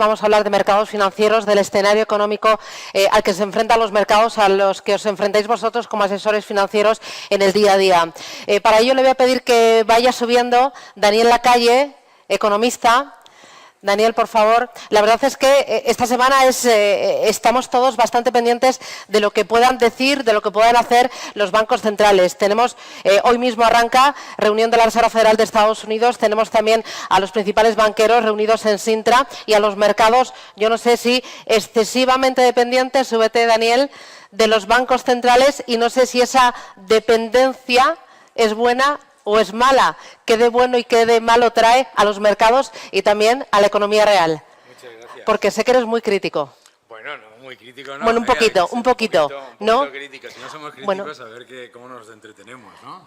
vamos a hablar de mercados financieros, del escenario económico al que se enfrentan los mercados, a los que os enfrentáis vosotros como asesores financieros en el día a día. Para ello le voy a pedir que vaya subiendo Daniel Lacalle, economista. Daniel, por favor. La verdad es que esta semana estamos todos bastante pendientes de lo que puedan decir, de lo que puedan hacer los bancos centrales. Tenemos, hoy mismo arranca reunión de la Reserva Federal de Estados Unidos, tenemos también a los principales banqueros reunidos en Sintra y a los mercados, yo no sé si excesivamente dependientes, súbete Daniel, de los bancos centrales, y no sé si esa dependencia es buena o es mala, qué de bueno y qué de malo trae a los mercados y también a la economía real. Muchas gracias. Porque sé que eres muy crítico. Bueno, no, muy crítico no. Bueno, un poquito, un poquito ¿no? crítico. Si no somos críticos, Bueno, a ver cómo nos entretenemos, ¿no?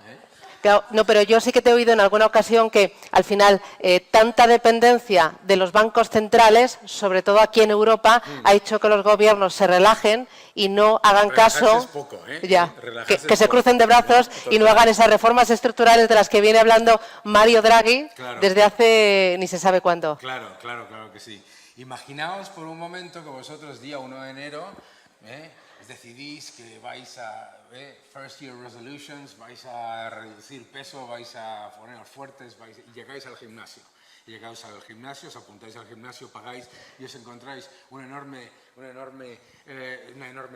Claro, no, pero yo sí que te he oído en alguna ocasión que al final tanta dependencia de los bancos centrales, sobre todo aquí en Europa, ha hecho que los gobiernos se relajen y no hagan caso, es poco, ya, Relajarse que es se poco. crucen de brazos y no hagan esas reformas estructurales de las que viene hablando Mario Draghi desde hace ni se sabe cuándo. Claro que sí. Imaginaos por un momento que vosotros día 1 de enero decidís que vais a first year resolutions, vais a reducir peso, vais a poneros fuertes y llegáis al gimnasio. Llegáis al gimnasio, os apuntáis al gimnasio, pagáis y os encontráis una enorme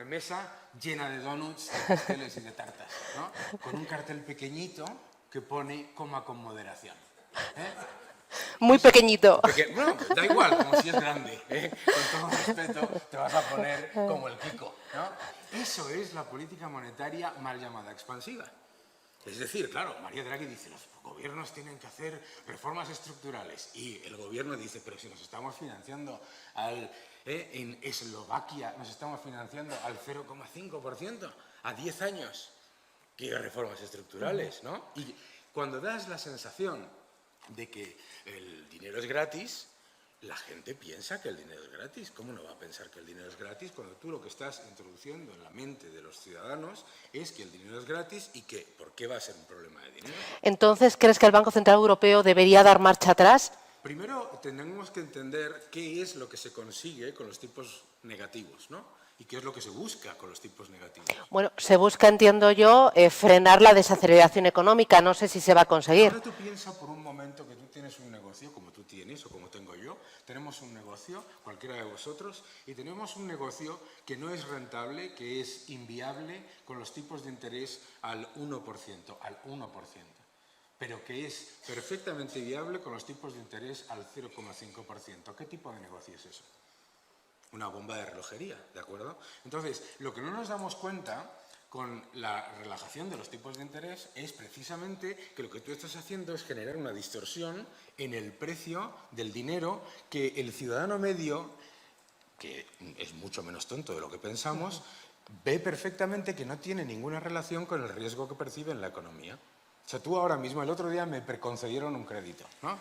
mesa llena de donuts, de pasteles y de tartas, ¿no? Con un cartel pequeñito que pone coma con moderación. Muy pequeñito. Bueno, da igual, como si es grande. Con todo respeto, te vas a poner como el Kiko, ¿no? Eso es la política monetaria mal llamada expansiva. Es decir, claro, Mario Draghi dice, los gobiernos tienen que hacer reformas estructurales. Y el gobierno dice, pero si nos estamos financiando en Eslovaquia, nos estamos financiando al 0,5% a 10 años. ¿Qué reformas estructurales, no? Y cuando das la sensación de que el dinero es gratis, la gente piensa que el dinero es gratis. ¿Cómo no va a pensar que el dinero es gratis cuando tú lo que estás introduciendo en la mente de los ciudadanos es que el dinero es gratis y que ¿por qué va a ser un problema de dinero? Entonces, ¿crees que el Banco Central Europeo debería dar marcha atrás? Primero tenemos que entender qué es lo que se consigue con los tipos negativos, ¿no? ¿Y qué es lo que se busca con los tipos negativos? Bueno, se busca, entiendo yo, frenar la desaceleración económica. No sé si se va a conseguir. Ahora tú piensa por un momento que tú tienes un negocio, como tú tienes o como tengo yo. Tenemos un negocio, cualquiera de vosotros, y tenemos un negocio que no es rentable, que es inviable con los tipos de interés al 1%, pero que es perfectamente viable con los tipos de interés al 0,5%. ¿Qué tipo de negocio es eso? Una bomba de relojería, ¿de acuerdo? Entonces, lo que no nos damos cuenta con la relajación de los tipos de interés es precisamente que lo que tú estás haciendo es generar una distorsión en el precio del dinero que el ciudadano medio, que es mucho menos tonto de lo que pensamos, ve perfectamente que no tiene ninguna relación con el riesgo que percibe en la economía. O sea, tú ahora mismo, el otro día me preconcedieron un crédito, ¿no?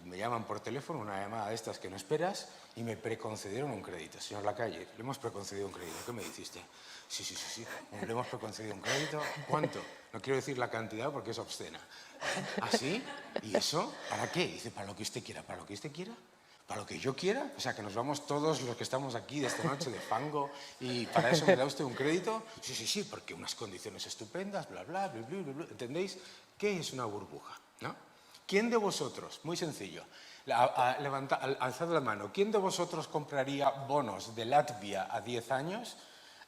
Me llaman por teléfono, una llamada de estas que no esperas, y me preconcedieron un crédito. Señor Lacalle, le hemos preconcedido un crédito. ¿Qué me dijiste? Sí. Le hemos preconcedido un crédito. ¿Cuánto? No quiero decir la cantidad porque es obscena. ¿Ah, sí? ¿Y eso? ¿Para qué? Dice, para lo que usted quiera. ¿Para lo que usted quiera? ¿Para lo que yo quiera? O sea, que nos vamos todos los que estamos aquí de esta noche de fango y para eso me da usted un crédito. Sí, porque unas condiciones estupendas, bla, bla, bla, bla, bla. ¿Entendéis? ¿Qué es una burbuja? ¿No? ¿Quién de vosotros, muy sencillo, alzad la mano, ¿quién de vosotros compraría bonos de Latvia a 10 años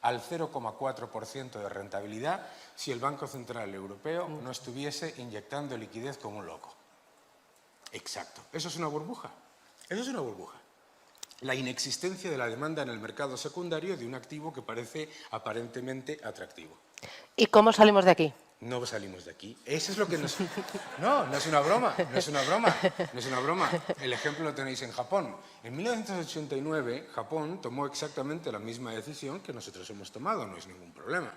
al 0,4% de rentabilidad si el Banco Central Europeo no estuviese inyectando liquidez como un loco? Exacto. ¿Eso es una burbuja? Eso es una burbuja. La inexistencia de la demanda en el mercado secundario de un activo que parece aparentemente atractivo. ¿Y cómo salimos de aquí? No salimos de aquí. Eso es lo que nos... No es una broma. El ejemplo lo tenéis en Japón. En 1989, Japón tomó exactamente la misma decisión que nosotros hemos tomado, no es ningún problema.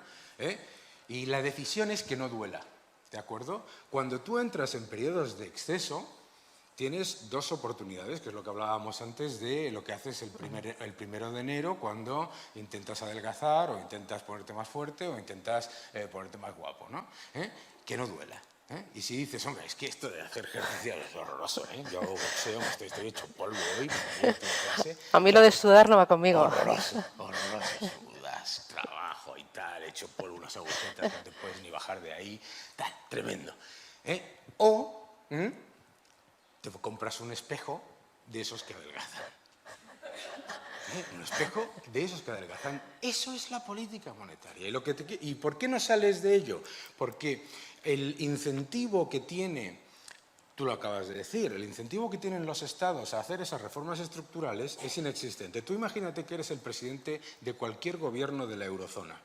Y la decisión es que no duela, ¿de acuerdo? Cuando tú entras en periodos de exceso, tienes dos oportunidades, que es lo que hablábamos antes de lo que haces el 1 de enero cuando intentas adelgazar o intentas ponerte más fuerte o intentas ponerte más guapo, ¿no? Que no duela. Y si dices, hombre, es que esto de hacer ejercicio es horroroso, yo boxeo, estoy hecho polvo hoy, clase, A mí lo de sudar no va conmigo. horroroso, sudas, trabajo y tal, hecho polvo, unas agujetas que no te puedes ni bajar de ahí, tal, tremendo. O te compras un espejo de esos que adelgazan. Un espejo de esos que adelgazan. Eso es la política monetaria. ¿Y por qué no sales de ello? Porque el incentivo que tiene, tú lo acabas de decir, el incentivo que tienen los estados a hacer esas reformas estructurales es inexistente. Tú imagínate que eres el presidente de cualquier gobierno de la eurozona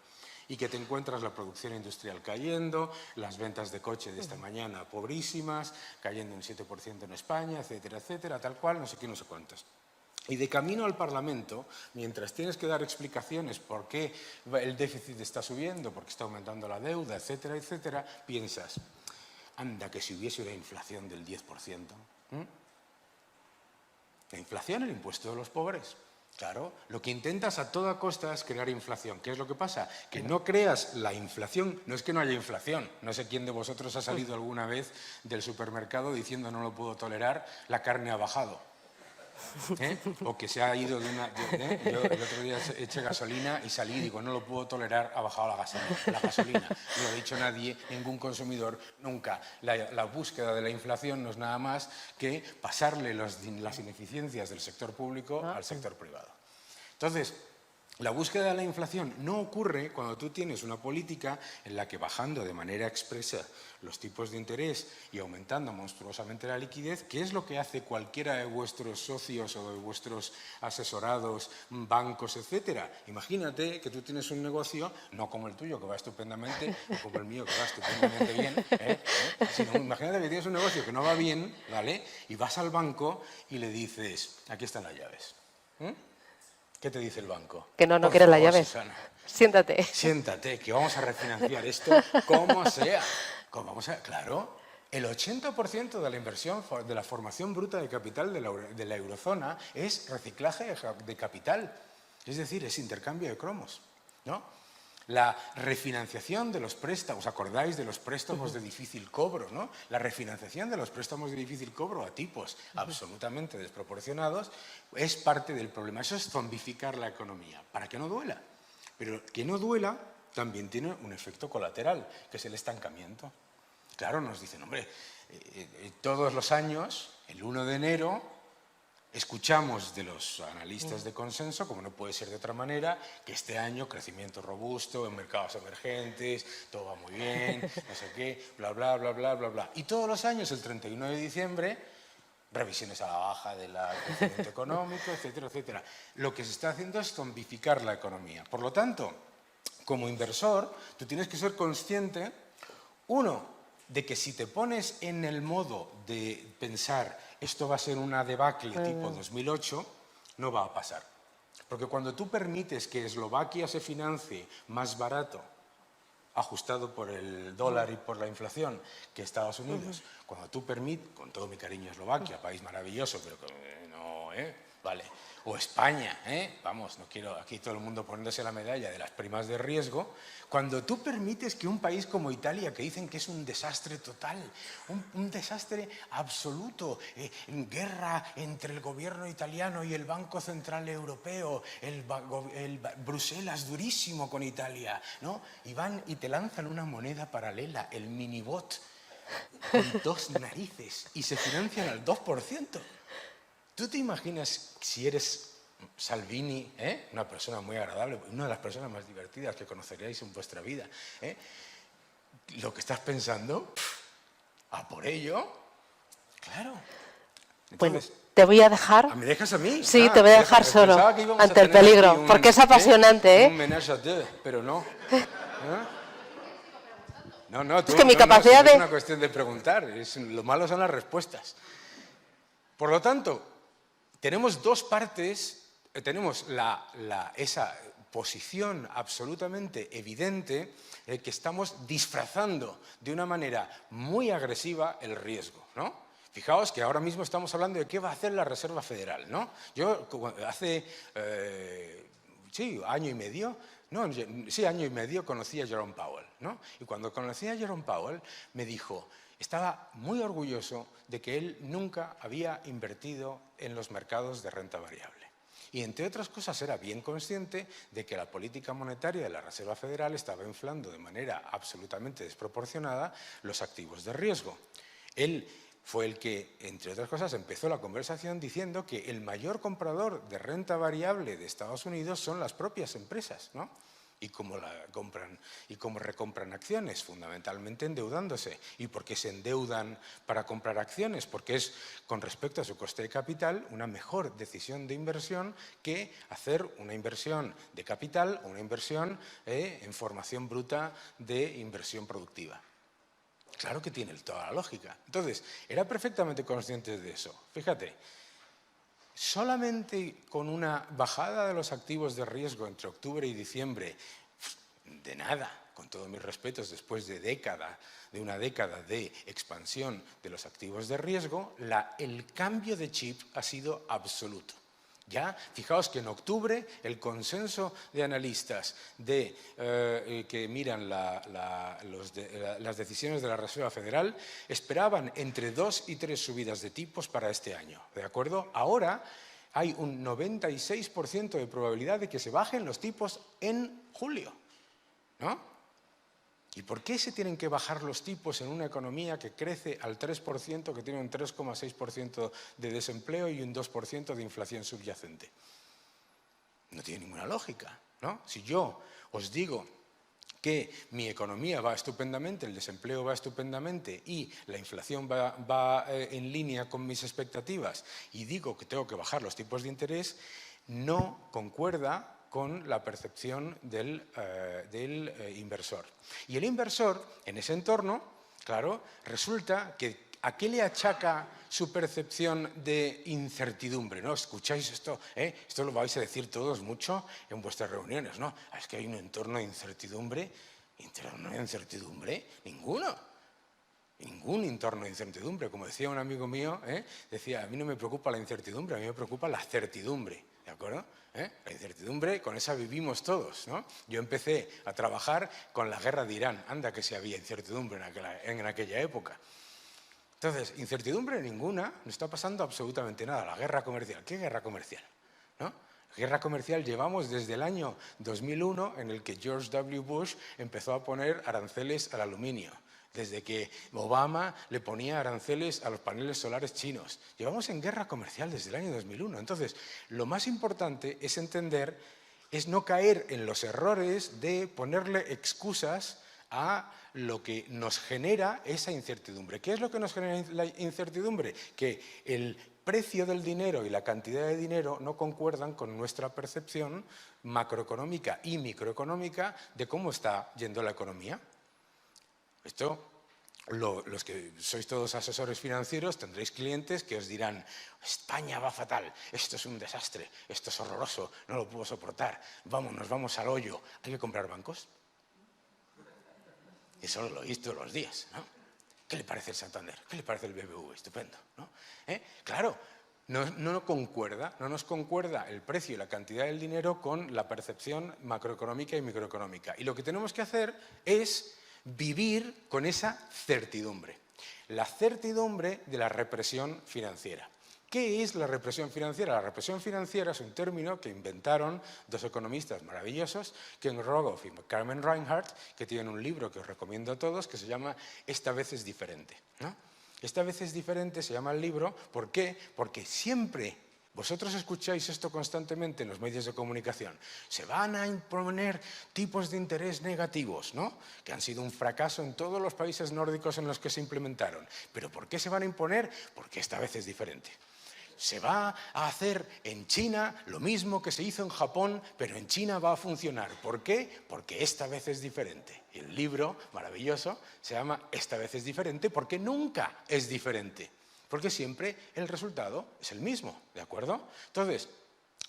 y que te encuentras la producción industrial cayendo, las ventas de coche de esta mañana pobrísimas, cayendo un 7% en España, etcétera, etcétera, tal cual, no sé qué, no sé cuántos. Y de camino al Parlamento, mientras tienes que dar explicaciones por qué el déficit está subiendo, por qué está aumentando la deuda, etcétera, etcétera, piensas, anda, que si hubiese una inflación del 10%. La inflación, el impuesto de los pobres. Claro, lo que intentas a toda costa es crear inflación. ¿Qué es lo que pasa? Que no creas la inflación, no es que no haya inflación. No sé quién de vosotros ha salido alguna vez del supermercado diciendo no lo puedo tolerar, la carne ha bajado. O que se ha ido de una... Yo el otro día eché gasolina y salí y digo, no lo puedo tolerar, ha bajado la gasolina. No lo ha dicho nadie, ningún consumidor, nunca. La búsqueda de la inflación no es nada más que pasarle las ineficiencias del sector público al sector privado. Entonces, la búsqueda de la inflación no ocurre cuando tú tienes una política en la que bajando de manera expresa los tipos de interés y aumentando monstruosamente la liquidez, que es lo que hace cualquiera de vuestros socios o de vuestros asesorados, bancos, etcétera. Imagínate que tú tienes un negocio, no como el tuyo, que va estupendamente, o como el mío, que va estupendamente bien, sino imagínate que tienes un negocio que no va bien, ¿vale? Y vas al banco y le dices, aquí están las llaves. ¿Qué te dice el banco? Que no quiere las llaves. Susana, Siéntate. siéntate, que vamos a refinanciar esto como sea. Claro, el 80% de la inversión, de la formación bruta de capital de la eurozona es reciclaje de capital. Es decir, es intercambio de cromos, ¿no? La refinanciación de los préstamos, ¿os acordáis de los préstamos de difícil cobro, ¿no? La refinanciación de los préstamos de difícil cobro a tipos absolutamente desproporcionados es parte del problema. Eso es zombificar la economía, para que no duela. Pero que no duela también tiene un efecto colateral, que es el estancamiento. Claro, nos dicen, hombre, todos los años, el 1 de enero, escuchamos de los analistas de consenso, como no puede ser de otra manera, que este año crecimiento robusto en mercados emergentes, todo va muy bien, no sé qué, bla, bla, bla, bla, bla, bla. Y todos los años, el 31 de diciembre, revisiones a la baja del crecimiento económico, etcétera, etcétera. Lo que se está haciendo es zombificar la economía. Por lo tanto, como inversor, tú tienes que ser consciente, uno, de que si te pones en el modo de pensar esto va a ser una debacle tipo 2008, no va a pasar. Porque cuando tú permites que Eslovaquia se financie más barato, ajustado por el dólar y por la inflación, que Estados Unidos, cuando tú permites, con todo mi cariño a Eslovaquia, país maravilloso, pero que no, vale, o España, vamos, no quiero aquí todo el mundo poniéndose la medalla de las primas de riesgo, cuando tú permites que un país como Italia, que dicen que es un desastre total, un desastre absoluto, guerra entre el gobierno italiano y el Banco Central Europeo, Bruselas durísimo con Italia, ¿no? Y van y te lanzan una moneda paralela, el minibot, con dos narices, y se financian al 2%. ¿Tú te imaginas si eres Salvini, una persona muy agradable, una de las personas más divertidas que conoceríais en vuestra vida, lo que estás pensando, a por ello, claro. Entonces, Bueno, te voy a dejar... ¿me dejas a mí? Sí, te voy a dejar solo, ante el peligro, porque es apasionante, Un ménage à deux, pero no. No, tú, es que mi capacidad no es de... una cuestión de preguntar, lo malo son las respuestas. Por lo tanto, tenemos dos partes, tenemos esa posición absolutamente evidente que estamos disfrazando de una manera muy agresiva el riesgo, ¿no? Fijaos que ahora mismo estamos hablando de qué va a hacer la Reserva Federal, ¿no? Yo hace, año y medio, año y medio conocí a Jerome Powell, ¿no? Y cuando conocí a Jerome Powell me dijo, estaba muy orgulloso de que él nunca había invertido en los mercados de renta variable. Y, entre otras cosas, era bien consciente de que la política monetaria de la Reserva Federal estaba inflando de manera absolutamente desproporcionada los activos de riesgo. Él fue el que, entre otras cosas, empezó la conversación diciendo que el mayor comprador de renta variable de Estados Unidos son las propias empresas, ¿no? Y cómo la compran y cómo recompran acciones, fundamentalmente endeudándose. ¿Y por qué se endeudan para comprar acciones? Porque es, con respecto a su coste de capital, una mejor decisión de inversión que hacer una inversión de capital o una inversión en formación bruta de inversión productiva. Claro que tiene toda la lógica. Entonces, era perfectamente consciente de eso. Fíjate, solamente con una bajada de los activos de riesgo entre octubre y diciembre, de nada, con todos mis respetos, después de una década de expansión de los activos de riesgo, el cambio de chip ha sido absoluto. Ya, fijaos que en octubre el consenso de analistas que miran las decisiones de la Reserva Federal esperaban entre 2 y 3 subidas de tipos para este año, ¿de acuerdo? Ahora hay un 96% de probabilidad de que se bajen los tipos en julio, ¿no? ¿Y por qué se tienen que bajar los tipos en una economía que crece al 3%, que tiene un 3,6% de desempleo y un 2% de inflación subyacente? No tiene ninguna lógica, ¿no? Si yo os digo que mi economía va estupendamente, el desempleo va estupendamente y la inflación va en línea con mis expectativas y digo que tengo que bajar los tipos de interés, no concuerda con la percepción del inversor. Y el inversor, en ese entorno, claro, resulta que ¿a qué le achaca su percepción de incertidumbre? ¿No? ¿Escucháis esto? Esto lo vais a decir todos mucho en vuestras reuniones, ¿no? Es que hay un entorno de incertidumbre. ¿Entorno de incertidumbre? Ninguno. Ningún entorno de incertidumbre. Como decía un amigo mío, decía, a mí no me preocupa la incertidumbre, a mí me preocupa la certidumbre. ¿De acuerdo? La incertidumbre, con esa vivimos todos, ¿no? Yo empecé a trabajar con la guerra de Irán. Anda que si había incertidumbre en aquella época. Entonces, incertidumbre ninguna, no está pasando absolutamente nada. La guerra comercial. ¿Qué guerra comercial? ¿No? Guerra comercial llevamos desde el año 2001, en el que George W. Bush empezó a poner aranceles al aluminio. Desde que Obama le ponía aranceles a los paneles solares chinos. Llevamos en guerra comercial desde el año 2001. Entonces, lo más importante es entender, es no caer en los errores de ponerle excusas a lo que nos genera esa incertidumbre. ¿Qué es lo que nos genera la incertidumbre? Que el precio del dinero y la cantidad de dinero no concuerdan con nuestra percepción macroeconómica y microeconómica de cómo está yendo la economía. Esto, los que sois todos asesores financieros tendréis clientes que os dirán España va fatal, esto es un desastre, esto es horroroso, no lo puedo soportar, nos vamos al hoyo, ¿hay que comprar bancos? Eso lo oís todos los días, ¿no? ¿Qué le parece el Santander? ¿Qué le parece el BBV? Estupendo, ¿no? Claro, no nos concuerda el precio y la cantidad del dinero con la percepción macroeconómica y microeconómica. Y lo que tenemos que hacer es vivir con esa certidumbre. La certidumbre de la represión financiera. ¿Qué es la represión financiera? La represión financiera es un término que inventaron dos economistas maravillosos, Ken Rogoff y Carmen Reinhardt, que tienen un libro que os recomiendo a todos, que se llama Esta vez es diferente, ¿no? Esta vez es diferente se llama el libro. ¿Por qué? Porque siempre vosotros escucháis esto constantemente en los medios de comunicación. Se van a imponer tipos de interés negativos, ¿no? Que han sido un fracaso en todos los países nórdicos en los que se implementaron. ¿Pero por qué se van a imponer? Porque esta vez es diferente. Se va a hacer en China lo mismo que se hizo en Japón, pero en China va a funcionar. ¿Por qué? Porque esta vez es diferente. Y el libro maravilloso se llama Esta vez es diferente porque nunca es diferente. Porque siempre el resultado es el mismo, ¿de acuerdo? Entonces,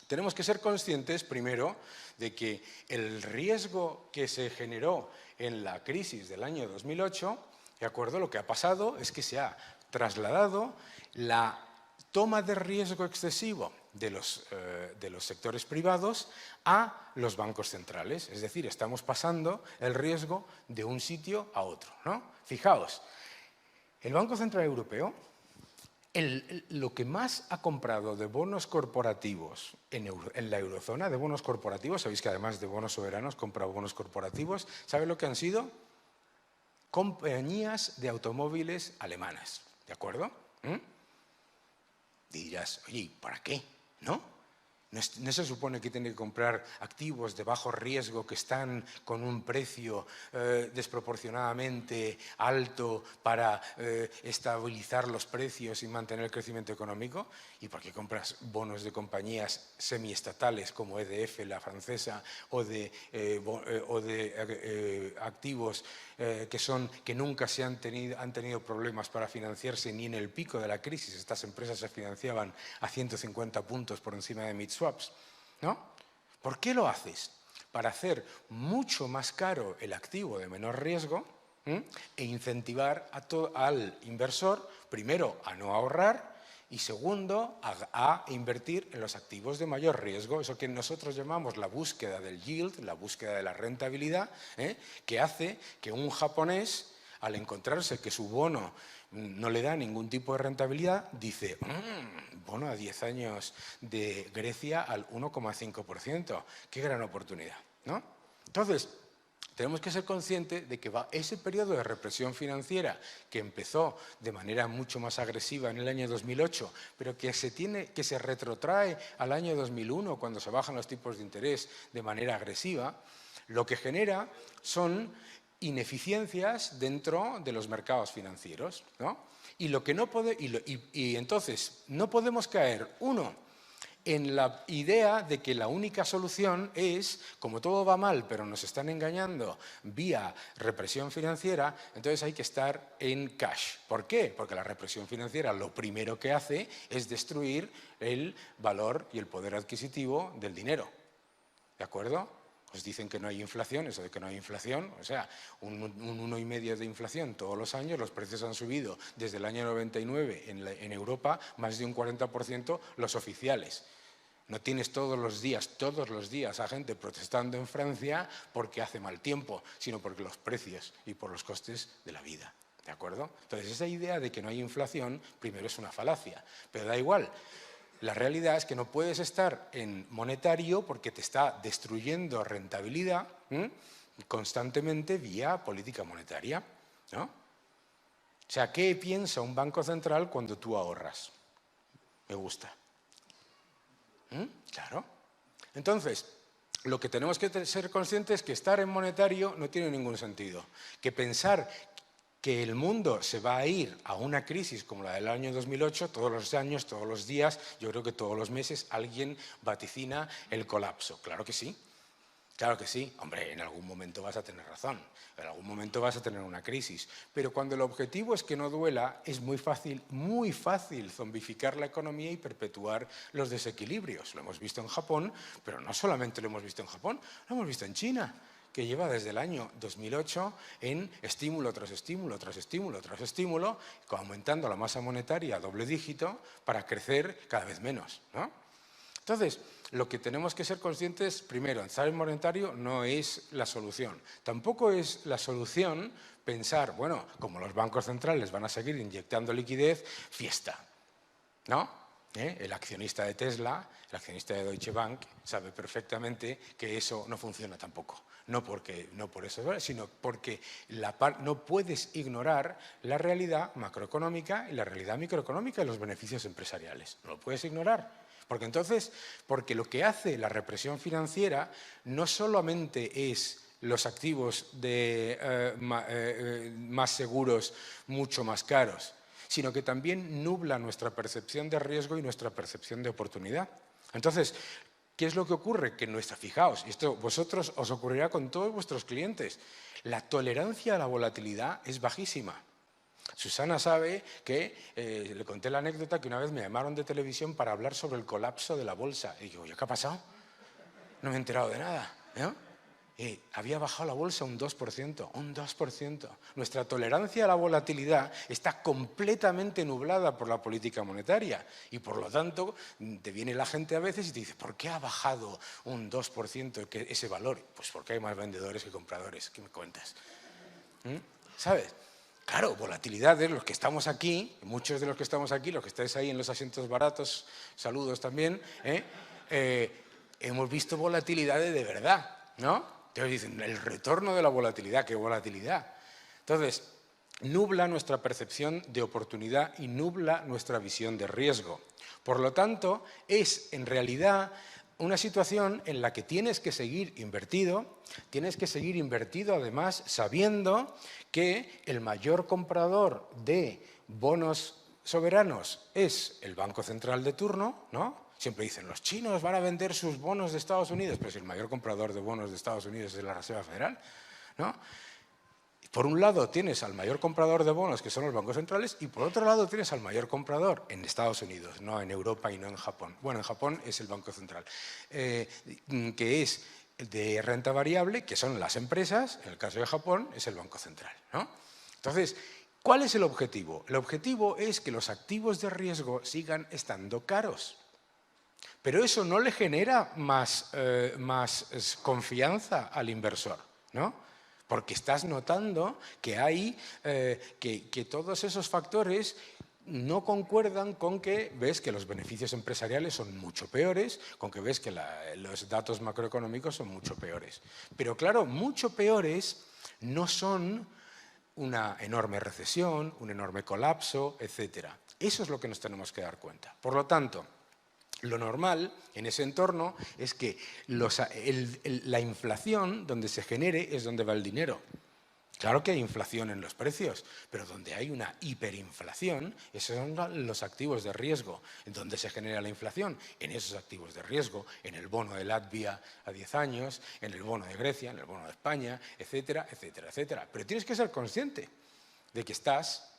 tenemos que ser conscientes, primero, de que el riesgo que se generó en la crisis del año 2008, ¿de acuerdo? Lo que ha pasado es que se ha trasladado la toma de riesgo excesivo de los sectores privados a los bancos centrales. Es decir, estamos pasando el riesgo de un sitio a otro, ¿no? Fijaos. El Banco Central Europeo, lo que más ha comprado de bonos corporativos en la eurozona, de bonos corporativos, sabéis que además de bonos soberanos compra bonos corporativos, ¿sabe lo que han sido? Compañías de automóviles alemanas, ¿de acuerdo? Y dirás, oye, ¿para qué? ¿No? ¿No se supone que tiene que comprar activos de bajo riesgo que están con un precio desproporcionadamente alto para estabilizar los precios y mantener el crecimiento económico? ¿Y por qué compras bonos de compañías semiestatales como EDF, la francesa, o de activos que nunca han tenido problemas para financiarse ni en el pico de la crisis? Estas empresas se financiaban a 150 puntos por encima de mid-swaps, ¿no? ¿Por qué lo haces? Para hacer mucho más caro el activo de menor riesgo e incentivar al inversor, primero, a no ahorrar y segundo, a invertir en los activos de mayor riesgo, eso que nosotros llamamos la búsqueda del yield, la búsqueda de la rentabilidad, que hace que un japonés, al encontrarse que su bono no le da ningún tipo de rentabilidad, dice, bono a 10 años de Grecia al 1,5%, qué gran oportunidad, ¿no? Entonces, tenemos que ser conscientes de que ese periodo de represión financiera que empezó de manera mucho más agresiva en el año 2008, pero que se retrotrae al año 2001 cuando se bajan los tipos de interés de manera agresiva, lo que genera son ineficiencias dentro de los mercados financieros, ¿no? Y entonces no podemos caer, en la idea de que la única solución es, como todo va mal, pero nos están engañando vía represión financiera, entonces hay que estar en cash. ¿Por qué? Porque la represión financiera lo primero que hace es destruir el valor y el poder adquisitivo del dinero. ¿De acuerdo? Os dicen que no hay inflación, eso de que no hay inflación, o sea, un 1,5% de inflación todos los años, los precios han subido desde el año 99 en Europa más de un 40% los oficiales. No tienes todos los días a gente protestando en Francia porque hace mal tiempo, sino porque los precios y por los costes de la vida. ¿De acuerdo? Entonces, esa idea de que no hay inflación, primero es una falacia, pero da igual. La realidad es que no puedes estar en monetario porque te está destruyendo rentabilidad constantemente vía política monetaria, ¿no? O sea, ¿qué piensa un banco central cuando tú ahorras? Me gusta. Claro. Entonces, lo que tenemos que ser conscientes es que estar en monetario no tiene ningún sentido. Que pensar que el mundo se va a ir a una crisis como la del año 2008, todos los años, todos los días, yo creo que todos los meses alguien vaticina el colapso. Claro que sí. Claro que sí. Hombre, en algún momento vas a tener razón. En algún momento vas a tener una crisis. Pero cuando el objetivo es que no duela, es muy fácil zombificar la economía y perpetuar los desequilibrios. Lo hemos visto en Japón, pero no solamente lo hemos visto en Japón, lo hemos visto en China, que lleva desde el año 2008 en estímulo tras estímulo, tras estímulo, tras estímulo, aumentando la masa monetaria a doble dígito para crecer cada vez menos, ¿no? Entonces, lo que tenemos que ser conscientes, primero, estar en monetario no es la solución. Tampoco es la solución pensar, bueno, como los bancos centrales van a seguir inyectando liquidez, fiesta, ¿no? El accionista de Tesla, el accionista de Deutsche Bank, sabe perfectamente que eso no funciona tampoco. No por eso, sino porque no puedes ignorar la realidad macroeconómica y la realidad microeconómica de los beneficios empresariales. No lo puedes ignorar. Porque lo que hace la represión financiera no solamente es los activos más seguros, mucho más caros, sino que también nubla nuestra percepción de riesgo y nuestra percepción de oportunidad. Entonces, ¿qué es lo que ocurre? Fijaos, esto vosotros os ocurrirá con todos vuestros clientes, la tolerancia a la volatilidad es bajísima. Susana sabe que, le conté la anécdota que una vez me llamaron de televisión para hablar sobre el colapso de la bolsa. Y digo, ¿qué ha pasado? No me he enterado de nada, ¿no? Había bajado la bolsa un 2%, un 2%. Nuestra tolerancia a la volatilidad está completamente nublada por la política monetaria y por lo tanto te viene la gente a veces y te dice, ¿por qué ha bajado un 2% ese valor? Pues porque hay más vendedores que compradores. ¿Qué me cuentas? ¿Sabes? Claro, volatilidades, los que estamos aquí, muchos de los que estamos aquí, los que estáis ahí en los asientos baratos, saludos también, hemos visto volatilidades de verdad, ¿no? Entonces dicen, el retorno de la volatilidad, ¿qué volatilidad? Entonces, nubla nuestra percepción de oportunidad y nubla nuestra visión de riesgo. Por lo tanto, es en realidad una situación en la que tienes que seguir invertido además sabiendo que el mayor comprador de bonos soberanos es el Banco Central de turno, ¿no? Siempre dicen, los chinos van a vender sus bonos de Estados Unidos, pero si el mayor comprador de bonos de Estados Unidos es la Reserva Federal, ¿no? Por un lado tienes al mayor comprador de bonos, que son los bancos centrales, y por otro lado tienes al mayor comprador en Estados Unidos, no en Europa y no en Japón. Bueno, en Japón es el Banco Central, que es de renta variable, que son las empresas, en el caso de Japón es el Banco Central, ¿no? Entonces, ¿cuál es el objetivo? El objetivo es que los activos de riesgo sigan estando caros. Pero eso no le genera más confianza al inversor, ¿no? Porque estás notando que hay que todos esos factores no concuerdan con que ves que los beneficios empresariales son mucho peores, con que ves que los datos macroeconómicos son mucho peores. Pero claro, mucho peores no son una enorme recesión, un enorme colapso, etc. Eso es lo que nos tenemos que dar cuenta. Por lo tanto, lo normal en ese entorno es que la inflación, donde se genere, es donde va el dinero. Claro que hay inflación en los precios, pero donde hay una hiperinflación, esos son los activos de riesgo. ¿En dónde se genera la inflación? En esos activos de riesgo, en el bono de Latvia a 10 años, en el bono de Grecia, en el bono de España, etcétera, etcétera, etcétera. Pero tienes que ser consciente de que estás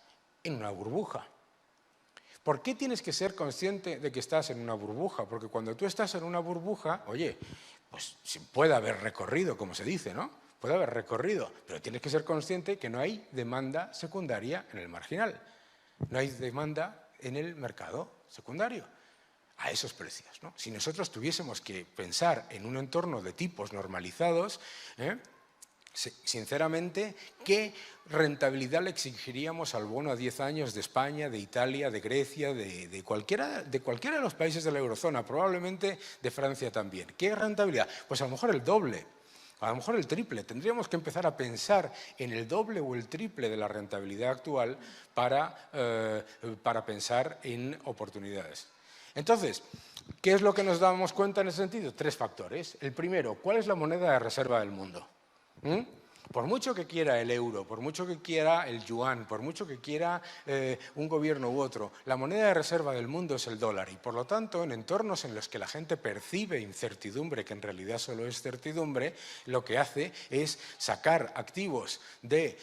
en una burbuja. ¿Por qué tienes que ser consciente de que estás en una burbuja? Porque cuando tú estás en una burbuja, oye, pues puede haber recorrido, como se dice, ¿no? Puede haber recorrido, pero tienes que ser consciente que no hay demanda secundaria en el marginal. No hay demanda en el mercado secundario a esos precios, ¿no? Si nosotros tuviésemos que pensar en un entorno de tipos normalizados, sinceramente, ¿qué rentabilidad le exigiríamos al bono a 10 años de España, de Italia, de Grecia, de cualquiera de los países de la eurozona, probablemente de Francia también? ¿Qué rentabilidad? Pues a lo mejor el doble, a lo mejor el triple. Tendríamos que empezar a pensar en el doble o el triple de la rentabilidad actual para pensar en oportunidades. Entonces, ¿qué es lo que nos damos cuenta en ese sentido? 3 factores. El primero, ¿cuál es la moneda de reserva del mundo? Por mucho que quiera el euro, por mucho que quiera el yuan, por mucho que quiera un gobierno u otro, la moneda de reserva del mundo es el dólar y por lo tanto en entornos en los que la gente percibe incertidumbre, que en realidad solo es certidumbre, lo que hace es sacar activos de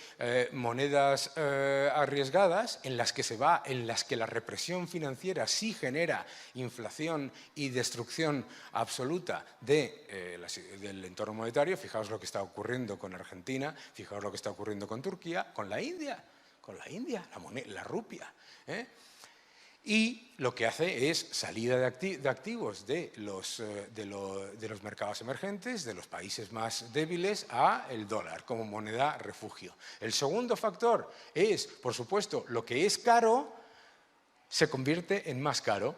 monedas arriesgadas en las que la represión financiera sí genera inflación y destrucción absoluta del entorno monetario. Fijaos lo que está ocurriendo con Argentina, fijaos lo que está ocurriendo con Turquía, con la India, la rupia. Y lo que hace es salida de activos de los mercados emergentes, de los países más débiles, a el dólar como moneda refugio. El segundo factor es, por supuesto, lo que es caro se convierte en más caro.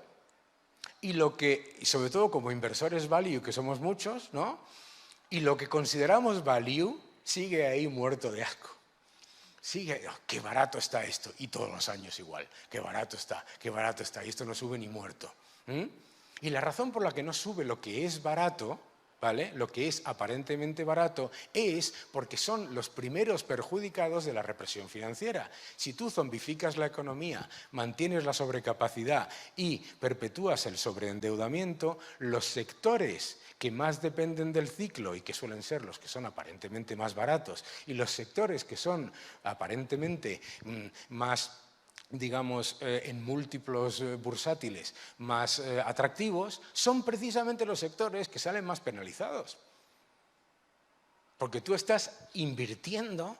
Y sobre todo como inversores value, que somos muchos, ¿no? Y lo que consideramos value sigue ahí muerto de asco. Sigue, oh, qué barato está esto, y todos los años igual, qué barato está, y esto no sube ni muerto. Y la razón por la que no sube lo que es barato, ¿vale? Lo que es aparentemente barato, es porque son los primeros perjudicados de la represión financiera. Si tú zombificas la economía, mantienes la sobrecapacidad y perpetúas el sobreendeudamiento, los sectores que más dependen del ciclo y que suelen ser los que son aparentemente más baratos y los sectores que son aparentemente más, digamos, en múltiplos bursátiles más atractivos, son precisamente los sectores que salen más penalizados. Porque tú estás invirtiendo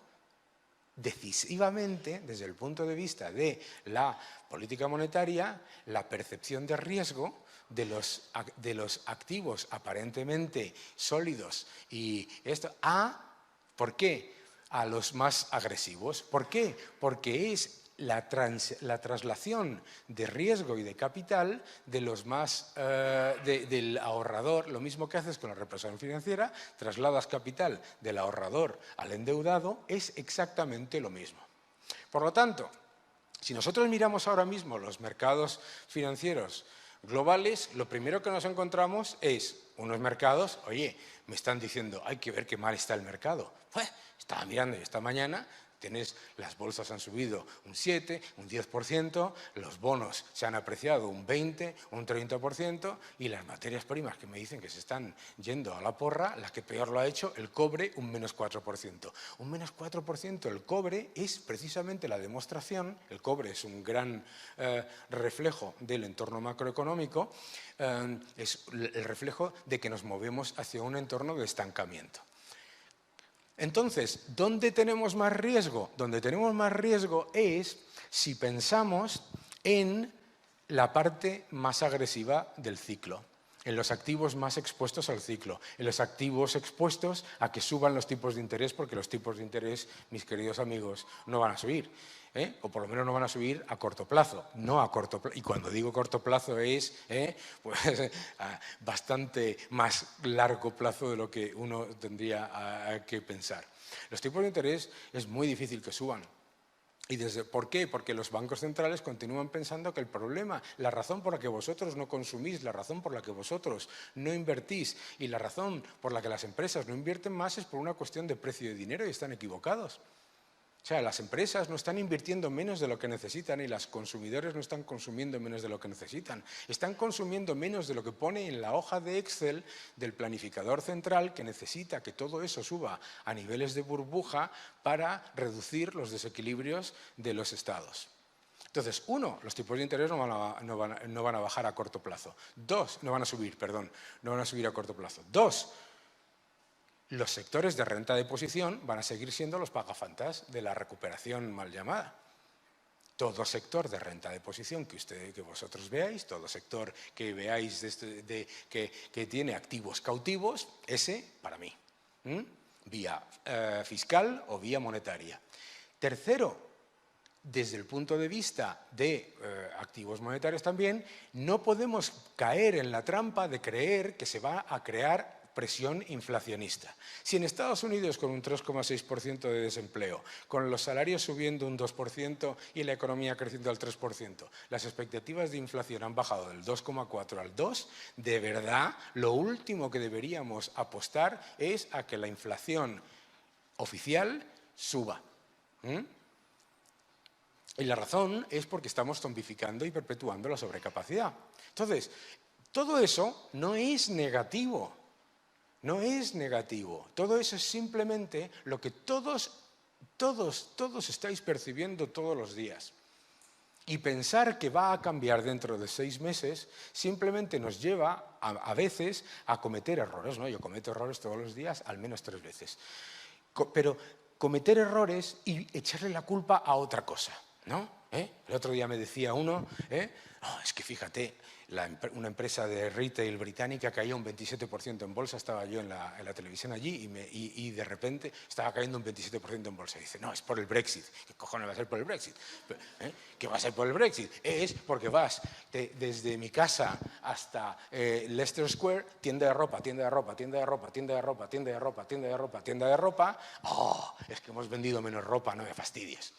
decisivamente, desde el punto de vista de la política monetaria, la percepción de riesgo de los activos aparentemente sólidos. Y esto, ¿por qué? a los más agresivos. ¿Por qué? Porque es la traslación de riesgo y de capital de los más, del ahorrador. Lo mismo que haces con la represión financiera, trasladas capital del ahorrador al endeudado, es exactamente lo mismo. Por lo tanto, si nosotros miramos ahora mismo los mercados financieros globales, lo primero que nos encontramos es unos mercados, oye, me están diciendo, hay que ver qué mal está el mercado. Pues, estaba mirando y esta mañana las bolsas han subido un 7, un 10%, los bonos se han apreciado un 20, un 30% y las materias primas que me dicen que se están yendo a la porra, la que peor lo ha hecho, el cobre, un menos 4%. Un menos 4%, el cobre es precisamente la demostración, el cobre es un gran reflejo del entorno macroeconómico, es el reflejo de que nos movemos hacia un entorno de estancamiento. Entonces, ¿dónde tenemos más riesgo? Donde tenemos más riesgo es si pensamos en la parte más agresiva del ciclo, en los activos más expuestos al ciclo, en los activos expuestos a que suban los tipos de interés, porque los tipos de interés, mis queridos amigos, no van a subir. O por lo menos no van a subir a corto plazo, no a corto plazo. Y cuando digo corto plazo es pues, bastante más largo plazo de lo que uno tendría que pensar. Los tipos de interés es muy difícil que suban. ¿Por qué? Porque los bancos centrales continúan pensando que el problema, la razón por la que vosotros no consumís, la razón por la que vosotros no invertís y la razón por la que las empresas no invierten más es por una cuestión de precio de dinero y están equivocados. O sea, las empresas no están invirtiendo menos de lo que necesitan y los consumidores no están consumiendo menos de lo que necesitan. Están consumiendo menos de lo que pone en la hoja de Excel del planificador central, que necesita que todo eso suba a niveles de burbuja para reducir los desequilibrios de los estados. Entonces, uno, los tipos de interés no van a bajar a corto plazo. Dos, no van a subir, perdón, no van a subir a corto plazo. Dos, los sectores de renta de posición van a seguir siendo los pagafantas de la recuperación mal llamada. Todo sector de renta de posición que vosotros veáis, todo sector que veáis que tiene activos cautivos, ese para mí, vía fiscal o vía monetaria. Tercero, desde el punto de vista de activos monetarios también, no podemos caer en la trampa de creer que se va a crear presión inflacionista. Si en Estados Unidos con un 3,6% de desempleo, con los salarios subiendo un 2% y la economía creciendo al 3%, las expectativas de inflación han bajado del 2,4 al 2, de verdad lo último que deberíamos apostar es a que la inflación oficial suba. Y la razón es porque estamos zombificando y perpetuando la sobrecapacidad. Entonces, todo eso no es negativo. No es negativo, todo eso es simplemente lo que todos estáis percibiendo todos los días. Y pensar que va a cambiar dentro de 6 meses simplemente nos lleva a veces a cometer errores, ¿no? Yo cometo errores todos los días, al menos 3 veces. Pero cometer errores y echarle la culpa a otra cosa, ¿no? El otro día me decía uno, oh, es que fíjate, una empresa de retail británica caía un 27% en bolsa, estaba yo en la televisión allí y de repente estaba cayendo un 27% en bolsa. Y dice, no, es por el Brexit. ¿Qué cojones va a ser por el Brexit? ¿Qué va a ser por el Brexit? Es porque vas desde mi casa hasta Leicester Square, tienda de ropa, tienda de ropa, tienda de ropa, tienda de ropa, tienda de ropa, tienda de ropa, tienda de ropa. Oh, es que hemos vendido menos ropa, no me fastidies.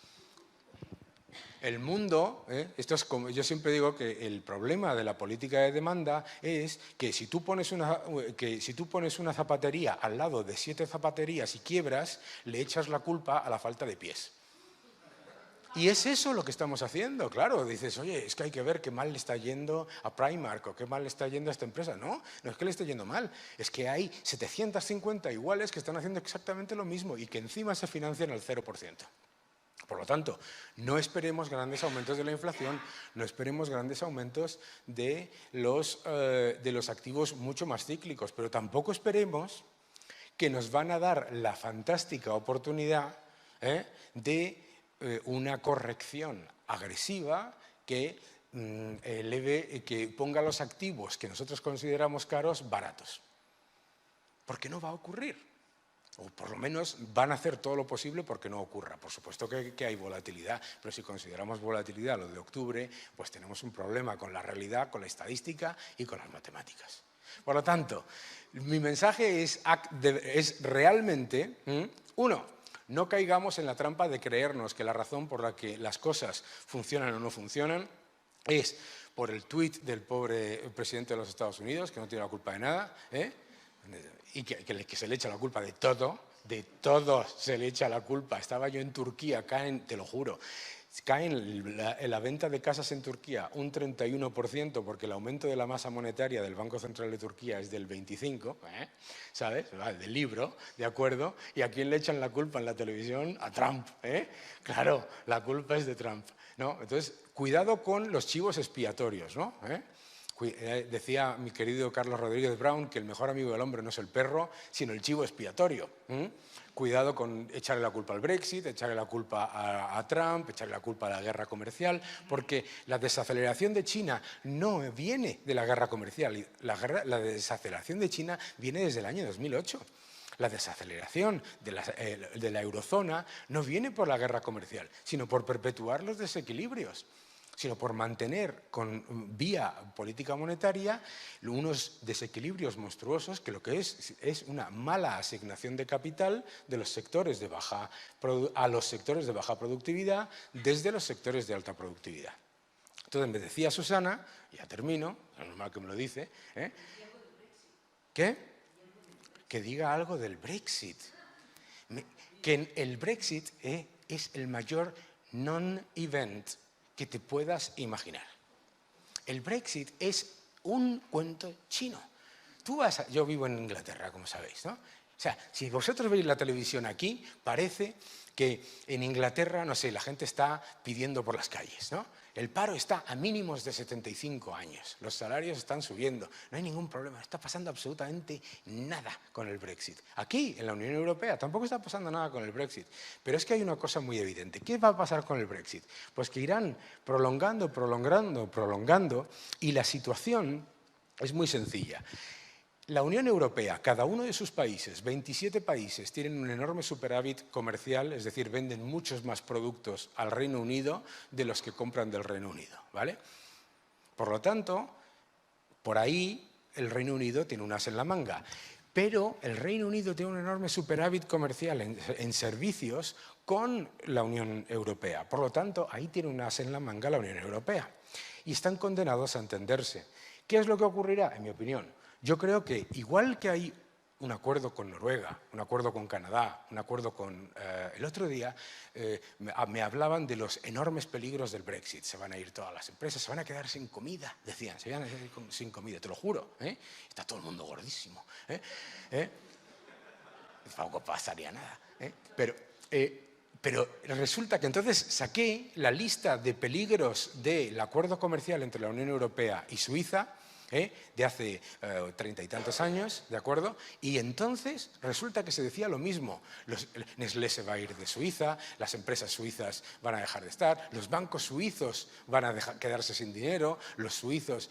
El mundo, esto es como, yo siempre digo que el problema de la política de demanda es que si tú pones una zapatería al lado de 7 zapaterías y quiebras, le echas la culpa a la falta de pies. Y es eso lo que estamos haciendo, claro. Dices, oye, es que hay que ver qué mal le está yendo a Primark o qué mal le está yendo a esta empresa. No, no es que le esté yendo mal, es que hay 750 iguales que están haciendo exactamente lo mismo y que encima se financian al 0%. Por lo tanto, no esperemos grandes aumentos de la inflación, no esperemos grandes aumentos de los activos mucho más cíclicos, pero tampoco esperemos que nos van a dar la fantástica oportunidad de una corrección agresiva que ponga los activos que nosotros consideramos caros baratos. Porque no va a ocurrir. O por lo menos van a hacer todo lo posible porque no ocurra. Por supuesto que hay volatilidad, pero si consideramos volatilidad lo de octubre, pues tenemos un problema con la realidad, con la estadística y con las matemáticas. Por lo tanto, mi mensaje es realmente, uno, no caigamos en la trampa de creernos que la razón por la que las cosas funcionan o no funcionan es por el tuit del pobre presidente de los Estados Unidos, que no tiene la culpa de nada, y que se le echa la culpa de todo se le echa la culpa. Estaba yo en Turquía, te lo juro, cae en la venta de casas en Turquía un 31% porque el aumento de la masa monetaria del Banco Central de Turquía es del 25%, ¿sabes? Del libro, ¿de acuerdo? ¿Y a quién le echan la culpa en la televisión? A Trump, ¿eh? Claro, la culpa es de Trump, ¿no? Entonces, cuidado con los chivos expiatorios, ¿no? Decía mi querido Carlos Rodríguez Brown que el mejor amigo del hombre no es el perro, sino el chivo expiatorio. Cuidado con echarle la culpa al Brexit, echarle la culpa a Trump, echarle la culpa a la guerra comercial, porque la desaceleración de China no viene de la guerra comercial, la desaceleración de China viene desde el año 2008. La desaceleración de la eurozona no viene por la guerra comercial, sino por perpetuar los desequilibrios, sino por mantener vía política monetaria unos desequilibrios monstruosos que lo que es una mala asignación de capital de los sectores a los sectores de baja productividad desde los sectores de alta productividad. Entonces me decía Susana, ya termino, es normal que me lo dice, ¿qué? Que diga algo del Brexit. Que el Brexit es el mayor non-event que te puedas imaginar. El Brexit es un cuento chino. Yo vivo en Inglaterra, como sabéis, ¿no? O sea, si vosotros veis la televisión aquí, parece que en Inglaterra, no sé, la gente está pidiendo por las calles, ¿no? El paro está a mínimos de 75 años, los salarios están subiendo, no hay ningún problema, no está pasando absolutamente nada con el Brexit. Aquí, en la Unión Europea, tampoco está pasando nada con el Brexit, pero es que hay una cosa muy evidente. ¿Qué va a pasar con el Brexit? Pues que irán prolongando, y la situación es muy sencilla. La Unión Europea, cada uno de sus países, 27 países, tienen un enorme superávit comercial, es decir, venden muchos más productos al Reino Unido de los que compran del Reino Unido, ¿vale? Por lo tanto, por ahí el Reino Unido tiene un as en la manga, pero el Reino Unido tiene un enorme superávit comercial en servicios con la Unión Europea. Por lo tanto, ahí tiene un as en la manga la Unión Europea y están condenados a entenderse. ¿Qué es lo que ocurrirá? En mi opinión, yo creo que igual que hay un acuerdo con Noruega, un acuerdo con Canadá, un acuerdo con... el otro día me hablaban de los enormes peligros del Brexit. Se van a ir todas las empresas, se van a quedar sin comida, decían, se van a quedar sin comida, te lo juro. Está todo el mundo gordísimo. Tampoco pasaría nada. Pero resulta que entonces saqué la lista de peligros del acuerdo comercial entre la Unión Europea y Suiza, de hace 30 y tantos años, ¿de acuerdo? Y entonces resulta que se decía lo mismo. Nestlé se va a ir de Suiza, las empresas suizas van a dejar de estar, los bancos suizos van a quedarse sin dinero, los suizos,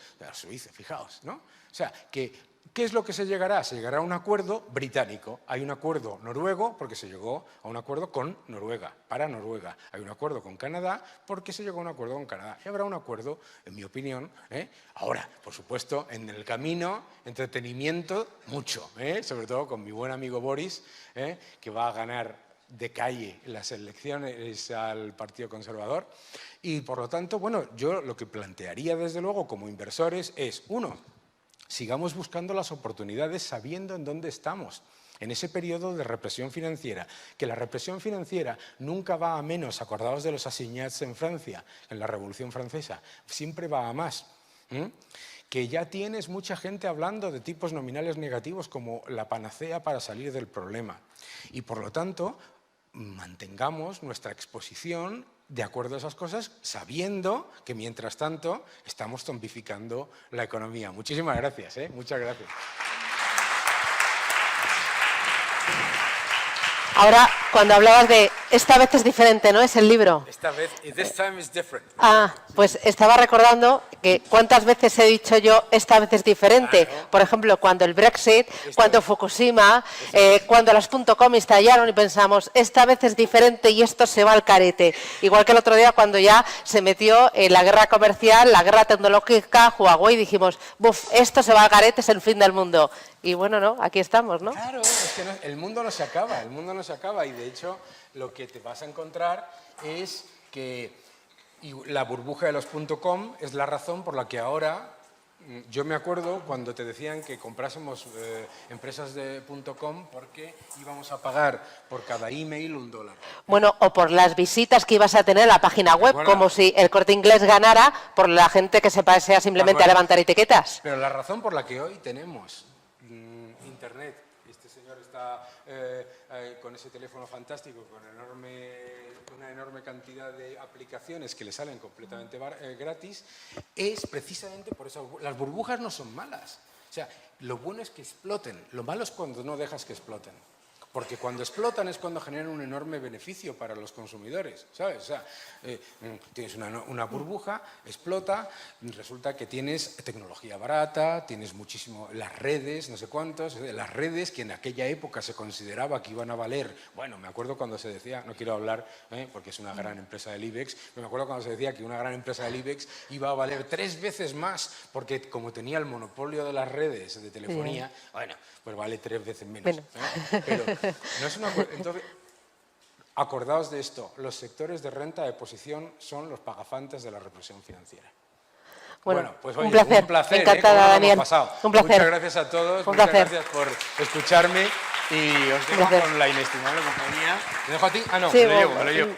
fijaos, ¿no? O sea, ¿qué es lo que se llegará? Se llegará a un acuerdo británico. Hay un acuerdo noruego porque se llegó a un acuerdo con Noruega, para Noruega. Hay un acuerdo con Canadá porque se llegó a un acuerdo con Canadá. Y habrá un acuerdo, en mi opinión. Ahora, por supuesto, en el camino, entretenimiento, mucho. Sobre todo con mi buen amigo Boris, que va a ganar de calle las elecciones al Partido Conservador. Y, por lo tanto, bueno, yo lo que plantearía, desde luego, como inversores es, uno, sigamos buscando las oportunidades sabiendo en dónde estamos, en ese periodo de represión financiera, que la represión financiera nunca va a menos, acordaos de los assignats en Francia, en la Revolución Francesa, siempre va a más. Que ya tienes mucha gente hablando de tipos nominales negativos como la panacea para salir del problema. Y por lo tanto, mantengamos nuestra exposición de acuerdo a esas cosas, sabiendo que mientras tanto estamos zombificando la economía. Muchísimas gracias, muchas gracias. Ahora, cuando hablabas de Esta vez es diferente, ¿no? Es el libro. Esta vez, this time is different. Ah, pues estaba recordando que cuántas veces he dicho yo, esta vez es diferente. Claro. Por ejemplo, cuando el Brexit, cuando Fukushima, cuando las .com estallaron y pensamos, esta vez es diferente y esto se va al carete. Igual que el otro día cuando ya se metió en la guerra comercial, la guerra tecnológica, Huawei, dijimos, buf, esto se va al carete, es el fin del mundo. Y bueno, no, aquí estamos, ¿no? Claro, es que el mundo no se acaba, el mundo no se acaba y de hecho lo que te vas a encontrar es que la burbuja de los .com es la razón por la que ahora, yo me acuerdo cuando te decían que comprásemos empresas de .com porque íbamos a pagar por cada email $1. Bueno, o por las visitas que ibas a tener a la página web, Bueno. como si el Corte Inglés ganara por la gente que se pasea simplemente a Bueno. levantar etiquetas. Pero la razón por la que hoy tenemos Internet, este señor está con ese teléfono fantástico, con una enorme cantidad de aplicaciones que le salen completamente gratis, es precisamente por eso. Las burbujas no son malas. O sea, lo bueno es que exploten, lo malo es cuando no dejas que exploten. Porque cuando explotan es cuando generan un enorme beneficio para los consumidores, ¿sabes? O sea, tienes una burbuja, explota, resulta que tienes tecnología barata, tienes muchísimo, las redes, no sé cuántos, las redes que en aquella época se consideraba que iban a valer, bueno, me acuerdo cuando se decía, no quiero hablar, porque es una gran empresa del IBEX, pero me acuerdo cuando se decía que una gran empresa del IBEX iba a valer 3 veces más, porque como tenía el monopolio de las redes de telefonía, bueno, pues vale 3 veces menos. Pero no es una... Entonces, acordaos de esto, los sectores de renta de posición son los pagafantes de la represión financiera. Bueno, pues un oye, placer. un placer. Encantada, ¿Cómo lo hemos Daniel. pasado? Un placer. Muchas gracias a todos, Un muchas placer. gracias por escucharme y os dejo placer. con la inestimable compañía. ¿Te dejo a ti? Ah, no, Sí, me lo bueno, llevo, me lo llevo.